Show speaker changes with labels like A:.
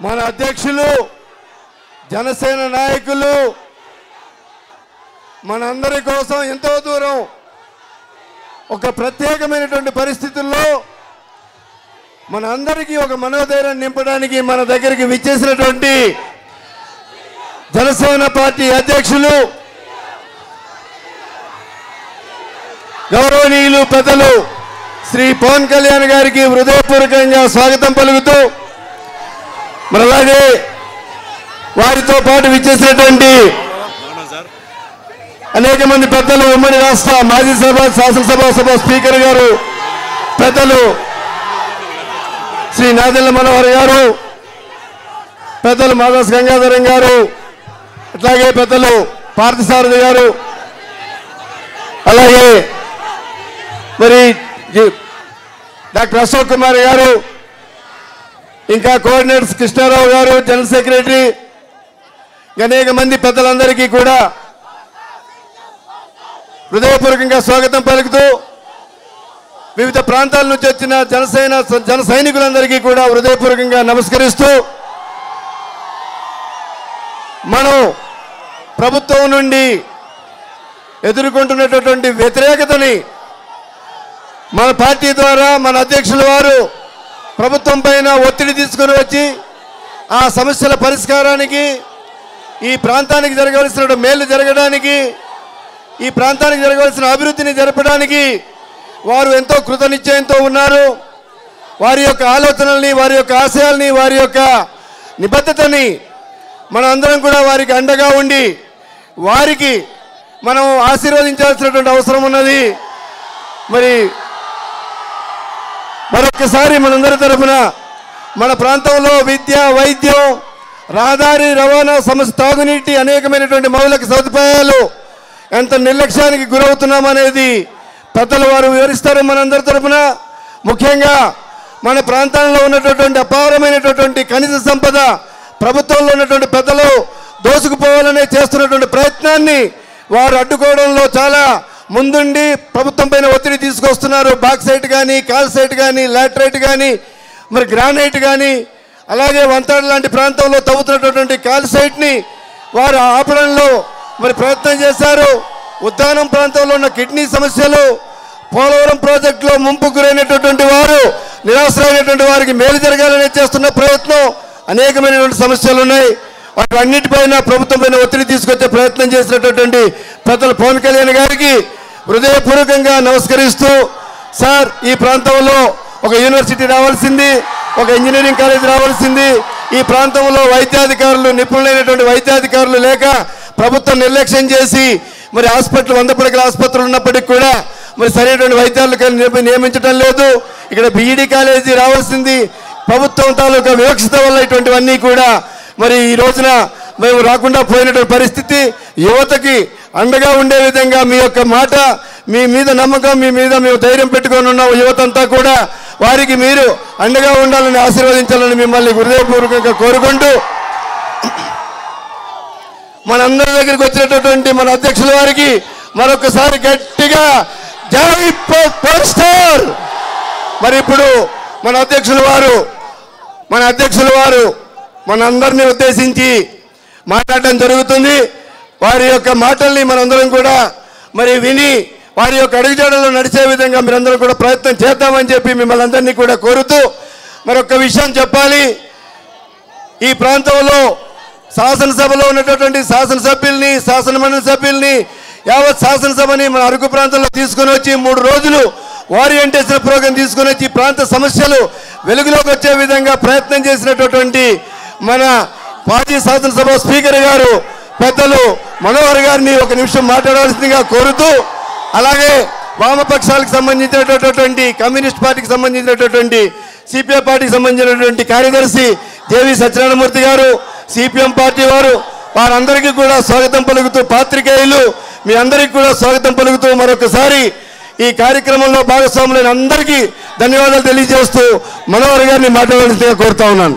A: మన అధ్యక్షులు జనసేన నాయకులు మనందరి కోసం ఎంతో దూరం ఒక ప్రత్యేకమైనటువంటి పరిస్థితుల్లో మనందరికీ ఒక మనోధైర్యం నింపడానికి మన దగ్గరికి విచ్చేసినటువంటి జనసేన పార్టీ అధ్యక్షులు గౌరవనీయులు పెద్దలు శ్రీ పవన్ కళ్యాణ్ గారికి హృదయపూర్వకంగా స్వాగతం పలుకుతూ మరి అలాగే వారితో పాటు విచ్చేసినటువంటి అనేక మంది పెద్దలు ఉమ్మడి రాష్ట్ర మాజీ శాసనసభ స్పీకర్ గారు పెద్దలు శ్రీ నాదెళ్ల మనోహర్ గారు పెద్దలు మాదాస్ గంగాధరం గారు అట్లాగే పెద్దలు పార్థసారథి గారు అలాగే మరి డాక్టర్ అశోక్ కుమార్ గారు ఇంకా కోఆర్డినేటర్స్ కృష్ణారావు గారు జనరల్ సెక్రటరీ అనేక మంది పెద్దలందరికీ కూడా హృదయపూర్వకంగా స్వాగతం పలుకుతూ వివిధ ప్రాంతాల నుంచి వచ్చిన జన సైనికులందరికీ కూడా హృదయపూర్వకంగా నమస్కరిస్తూ మనం ప్రభుత్వం నుండి ఎదుర్కొంటున్నటువంటి వ్యతిరేకతని మన పార్టీ ద్వారా మన అధ్యక్షుల వారు ప్రభుత్వం పైన ఒత్తిడి తీసుకొని వచ్చి ఆ సమస్యల పరిష్కారానికి ఈ ప్రాంతానికి జరగవలసిన మేలు జరగడానికి ఈ ప్రాంతానికి జరగవలసిన అభివృద్ధిని జరపడానికి వారు ఎంతో కృతనిశ్చయంతో ఉన్నారు. వారి యొక్క ఆలోచనల్ని వారి యొక్క ఆశయాల్ని వారి యొక్క నిబద్ధతని మనం అందరం కూడా వారికి అండగా ఉండి వారికి మనం ఆశీర్వదించాల్సినటువంటి అవసరం ఉన్నది. మరి మరొకసారి మనందరి తరఫున మన ప్రాంతంలో విద్య వైద్యం రహదారి రవాణా సమస్య తాగునీటి అనేకమైనటువంటి మౌలిక సదుపాయాలు ఎంత నిర్లక్ష్యానికి గురవుతున్నామనేది పెద్దలు వారు వివరిస్తారు. మనందరి తరఫున ముఖ్యంగా మన ప్రాంతంలో ఉన్నటువంటి అపారమైనటువంటి ఖనిజ సంపద ప్రభుత్వంలో ఉన్నటువంటి పెద్దలు దోసుకుపోవాలనే చేస్తున్నటువంటి ప్రయత్నాన్ని వారు అడ్డుకోవడంలో చాలా ముందుండి ప్రభుత్వం పైన ఒత్తిడి తీసుకొస్తున్నారు. బాక్సైట్ కానీ కాల్సైట్ కానీ లాటరైట్ కానీ మరి గ్రానైట్ కానీ అలాగే వంతాడు లాంటి ప్రాంతంలో తవ్వుతున్నటువంటి కాల్సైట్ని వారు ఆపడంలో మరి ప్రయత్నం చేశారు. ఉద్దానం ప్రాంతంలో ఉన్న కిడ్నీ సమస్యలు పోలవరం ప్రాజెక్టులో ముంపుకు గురైనటువంటి వారు నిరాశ్రమైనటువంటి వారికి మేలు జరగాలని చేస్తున్న ప్రయత్నం అనేకమైనటువంటి సమస్యలు ఉన్నాయి. వాటన్నిటిపైన ప్రభుత్వం పైన ఒత్తిడి తీసుకొచ్చే ప్రయత్నం చేసినటువంటి పెద్దలు పవన్ కళ్యాణ్ గారికి హృదయపూర్వకంగా నమస్కరిస్తూ సార్ ఈ ప్రాంతంలో ఒక యూనివర్సిటీ రావాల్సింది, ఒక ఇంజనీరింగ్ కాలేజ్ రావాల్సింది. ఈ ప్రాంతంలో వైద్యాధికారులు నిపుణులైనటువంటి వైద్యాధికారులు లేక ప్రభుత్వం నిర్లక్ష్యం చేసి మరి హాస్పిటల్ 100 పడకల ఆసుపత్రులు ఉన్నప్పటికీ కూడా మరి సరైనటువంటి వైద్యాలను నియమించడం లేదు. ఇక్కడ బీఈడీ కాలేజీ రావాల్సింది. ప్రభుత్వం తాలూకా వివక్షత వల్ల ఇటువంటివన్నీ కూడా మరి ఈ రోజున మేము రాకుండా పోయినటువంటి పరిస్థితి. యువతకి అండగా ఉండే విధంగా మీ యొక్క మాట మీ మీద నమ్మకం మీ మీద మేము ధైర్యం పెట్టుకొని ఉన్నాం. యువతంతా కూడా వారికి మీరు అండగా ఉండాలని ఆశీర్వదించాలని మిమ్మల్ని హృదయపూర్వకంగా కోరుకుంటూ మనందరి దగ్గరికి వచ్చినటువంటి మన అధ్యక్షుల వారికి మరొకసారి గట్టిగా జై పవర్ స్టార్. మరి ఇప్పుడు మన అధ్యక్షుల వారు మనందరినీ ఉద్దేశించి మాట్లాడడం జరుగుతుంది. వారి యొక్క మాటల్ని మనందరం కూడా మరి విని వారి యొక్క అడుగుజాడల్లో నడిచే విధంగా మీరందరూ కూడా ప్రయత్నం చేద్దామని చెప్పి మిమ్మల్ని అందరినీ కూడా కోరుతూ మరొక విషయం చెప్పాలి. ఈ ప్రాంతంలో శాసనసభలో ఉన్నటువంటి శాసనసభ్యుల్ని శాసనమండలి సభ్యుల్ని యావత్ శాసనసభని మన అరకు ప్రాంతంలో తీసుకుని వచ్చి 3 రోజులు ఓరియంటేషన్ ప్రోగ్రాం తీసుకుని వచ్చి ప్రాంత సమస్యలు వెలుగులోకి వచ్చే విధంగా ప్రయత్నం చేసినటువంటి మన మాజీ శాసనసభ స్పీకర్ గారు పెద్దలు మనోహర్ గారిని ఒక నిమిషం మాట్లాడాల్సిందిగా కోరుతూ అలాగే వామపక్షాలకు సంబంధించినటువంటి కమ్యూనిస్ట్ పార్టీకి సంబంధించినటువంటి సిపిఐ పార్టీకి సంబంధించినటువంటి కార్యదర్శి జేవి సత్యనారాయణమూర్తి గారు సిపిఎం పార్టీ వారందరికీ కూడా స్వాగతం పలుకుతూ పాత్రికేయులు మీ అందరికీ కూడా స్వాగతం పలుకుతూ మరొకసారి ఈ కార్యక్రమంలో భాగస్వాములైన అందరికీ ధన్యవాదాలు తెలియజేస్తూ మనోహర్ గారిని మాట్లాడాల్సిందిగా కోరుతా ఉన్నాను.